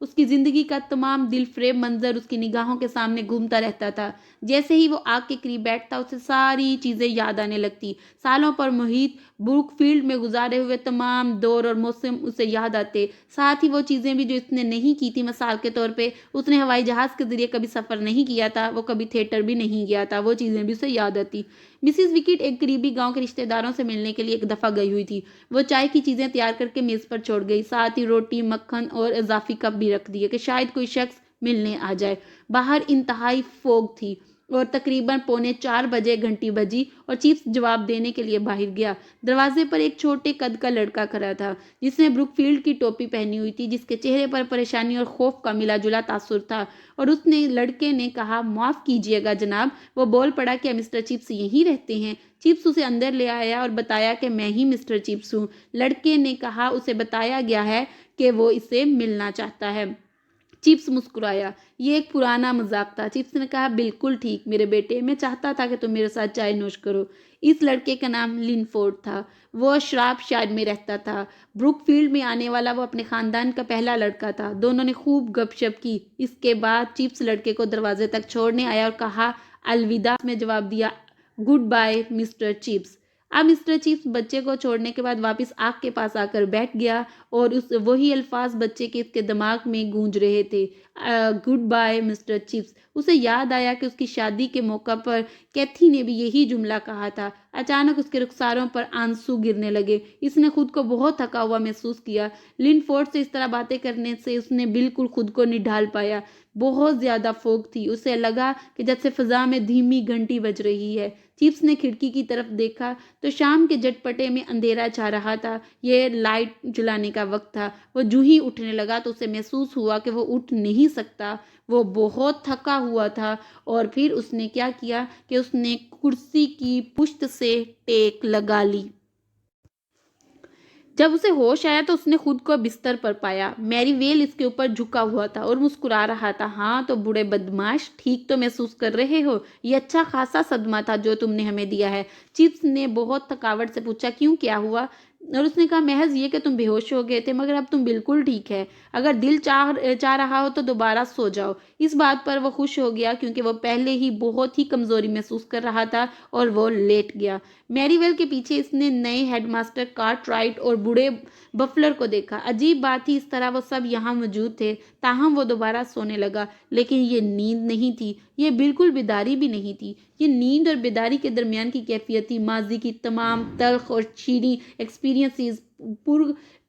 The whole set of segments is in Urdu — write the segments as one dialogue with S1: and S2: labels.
S1: اس کی زندگی کا تمام دل فریب منظر اس کی نگاہوں کے سامنے گھومتا رہتا تھا۔ جیسے ہی وہ آگ کے قریب بیٹھتا اسے ساری چیزیں یاد آنے لگتی، سالوں پر محیط بروک فیلڈ میں گزارے ہوئے تمام دور اور موسم اسے یاد آتے، ساتھ ہی وہ چیزیں بھی جو اس نے نہیں کی تھی۔ مثال کے طور پہ اس نے ہوائی جہاز کے ذریعے کبھی سفر نہیں کیا تھا، وہ کبھی تھیٹر بھی نہیں گیا تھا، وہ چیزیں بھی اسے یاد آتی۔ مسز وکٹ ایک قریبی گاؤں کے رشتہ داروں سے ملنے کے لیے ایک دفعہ گئی ہوئی تھی۔ وہ چائے کی چیزیں تیار کر کے میز پر چھوڑ گئی، ساتھ ہی روٹی، مکھن اور اضافی کپ بھی رکھ دیے کہ شاید کوئی شخص ملنے آ جائے۔ باہر انتہائی فوگ تھی اور تقریباً 3:45 بجے گھنٹی بجی اور چیپس جواب دینے کے لیے باہر گیا۔ دروازے پر ایک چھوٹے قد کا لڑکا کھڑا تھا جس نے بروک فیلڈ کی ٹوپی پہنی ہوئی تھی، جس کے چہرے پر پریشانی اور خوف کا ملا جلا تاثر تھا، اور لڑکے نے کہا، معاف کیجیے گا جناب۔ وہ بول پڑا، کیا مسٹر چیپس یہیں رہتے ہیں؟ چیپس اسے اندر لے آیا اور بتایا کہ میں ہی مسٹر چیپس ہوں۔ لڑکے نے کہا، اسے بتایا گیا ہے کہ وہ اسے ملنا چاہتا ہے۔ چیپس مسکرایا، یہ ایک پرانا مذاق تھا۔ چیپس نے کہا، بالکل ٹھیک میرے بیٹے، میں چاہتا تھا کہ تم میرے ساتھ چائے نوش کرو۔ اس لڑکے کا نام لنفورڈ تھا، وہ شراب شائر میں رہتا تھا۔ بروک فیلڈ میں آنے والا وہ اپنے خاندان کا پہلا لڑکا تھا۔ دونوں نے خوب گپ شپ کی۔ اس کے بعد چیپس لڑکے کو دروازے تک چھوڑنے آیا اور کہا، الوداع میں جواب دیا، گڈ بائے مسٹر چیپس۔ اب مسٹر چیپس بچے کو چھوڑنے کے بعد واپس آگ کے پاس آ کر بیٹھ گیا اور وہی الفاظ بچے کے اس کے دماغ میں گونج رہے تھے، گڈ بائے مسٹر چیپس۔ اسے یاد آیا کہ اس کی شادی کے موقع پر کیتھی نے بھی یہی جملہ کہا تھا۔ اچانک اس کے رخساروں پر آنسو گرنے لگے۔ اس نے خود کو بہت تھکا ہوا محسوس کیا۔ لنفورڈ سے اس طرح باتیں کرنے سے اس نے بالکل خود کو نہیں ڈھال پایا۔ بہت زیادہ فوگ تھی، اسے لگا کہ جیسے فضا میں دھیمی گھنٹی بج رہی ہے۔ چیپس نے کھڑکی کی طرف دیکھا تو شام کے جٹپٹے میں اندھیرا چھا رہا تھا، یہ لائٹ جلانے کا وقت تھا۔ وہ جو ہی اٹھنے لگا تو اسے محسوس ہوا کہ وہ اٹھ نہیں سکتا، وہ بہت تھکا ہوا تھا، اور پھر اس نے کیا کیا کہ اس نے کرسی کی پشت سے ٹیک لگا لی۔ جب اسے ہوش آیا تو اس نے خود کو بستر پر پایا۔ میری ویل اس کے اوپر جھکا ہوا تھا اور مسکرا رہا تھا۔ ہاں تو بوڑھے بدماش، ٹھیک تو محسوس کر رہے ہو؟ یہ اچھا خاصا صدمہ تھا جو تم نے ہمیں دیا ہے۔ چیپس نے بہت تھکاوٹ سے پوچھا، کیوں، کیا ہوا؟ اور اس نے کہا، محض یہ کہ تم بے ہوش ہو گئے تھے، مگر اب تم بالکل ٹھیک ہے۔ اگر دل چاہ رہا ہو تو دوبارہ سو جاؤ۔ اس بات پر وہ خوش ہو گیا کیونکہ وہ پہلے ہی بہت ہی کمزوری محسوس کر رہا تھا، اور وہ لیٹ گیا۔ میری ویل کے پیچھے اس نے نئے ہیڈ ماسٹر کارٹ رائٹ اور بوڑھے بفلر کو دیکھا۔ عجیب بات تھی، اس طرح وہ سب یہاں موجود تھے، تاہم وہ دوبارہ سونے لگا۔ لیکن یہ نیند نہیں تھی، یہ بالکل بیداری بھی نہیں تھی۔ یہ نیند اور بیداری کے درمیان کی کیفیت تھی۔ ماضی کی تمام تلخ اور شیریں ایکسپیرینسز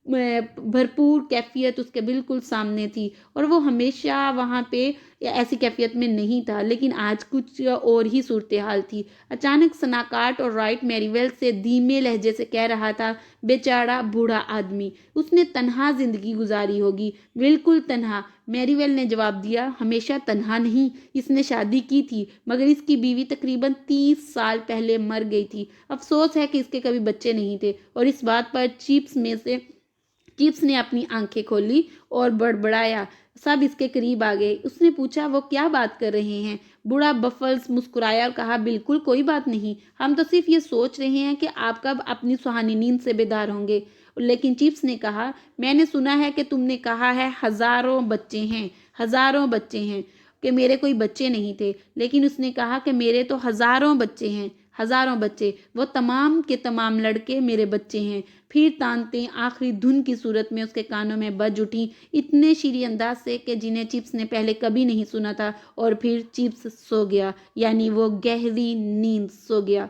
S1: بھرپور کیفیت اس کے بالکل سامنے تھی، اور وہ ہمیشہ وہاں پہ ایسی کیفیت میں نہیں تھا، لیکن آج کچھ اور ہی صورتحال تھی۔ اچانک سناکارٹ اور رائٹ میری ویل سے دھیمے لہجے سے کہہ رہا تھا، بیچارہ بوڑھا آدمی، اس نے تنہا زندگی گزاری ہوگی۔ بالکل تنہا، میری ویل نے جواب دیا، ہمیشہ تنہا نہیں، اس نے شادی کی تھی، مگر اس کی بیوی تقریباً 30 سال پہلے مر گئی تھی۔ افسوس ہے کہ اس کے کبھی بچے نہیں تھے۔ اور اس بات پر چیپس نے اپنی آنکھیں کھولی اور بڑبڑایا۔ سب اس کے قریب آ گئے۔ اس نے پوچھا، وہ کیا بات کر رہے ہیں؟ بوڑھا بفلز مسکرایا اور کہا، بالکل کوئی بات نہیں، ہم تو صرف یہ سوچ رہے ہیں کہ آپ کب اپنی سہانی نیند سے بیدار ہوں گے۔ لیکن چیپس نے کہا، میں نے سنا ہے کہ تم نے کہا ہے ہزاروں بچے ہیں، کہ میرے کوئی بچے نہیں تھے۔ لیکن اس نے کہا کہ میرے تو ہزاروں بچے ہیں، ہزاروں بچے، وہ تمام کے تمام لڑکے میرے بچے ہیں۔ پھر تانتیں آخری دھن کی صورت میں اس کے کانوں میں بج اٹھیں، اتنے شیریں انداز سے کہ جنہیں چیپس نے پہلے کبھی نہیں سنا تھا، اور پھر چیپس سو گیا، یعنی وہ گہری نیند سو گیا۔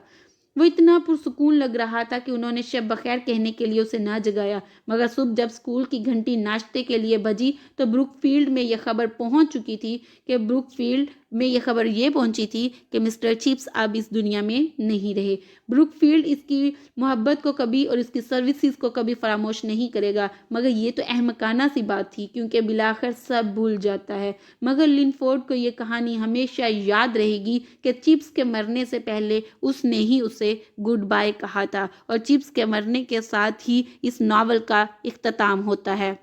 S1: وہ اتنا پرسکون لگ رہا تھا کہ انہوں نے شب بخیر کہنے کے لیے اسے نہ جگایا، مگر صبح جب اسکول کی گھنٹی ناشتے کے لیے بجی تو بروک فیلڈ میں یہ خبر پہنچی تھی کہ مسٹر چیپس اب اس دنیا میں نہیں رہے۔ بروک فیلڈ اس کی محبت کو کبھی اور اس کی سروسز کو کبھی فراموش نہیں کرے گا، مگر یہ تو احمقانہ سی بات تھی کیونکہ بالآخر سب بھول جاتا ہے۔ مگر لنفورڈ کو یہ کہانی ہمیشہ یاد رہے گی کہ چیپس کے مرنے سے پہلے اس نے ہی اسے گڈ بائے کہا تھا، اور چیپس کے مرنے کے ساتھ ہی اس ناول کا اختتام ہوتا ہے۔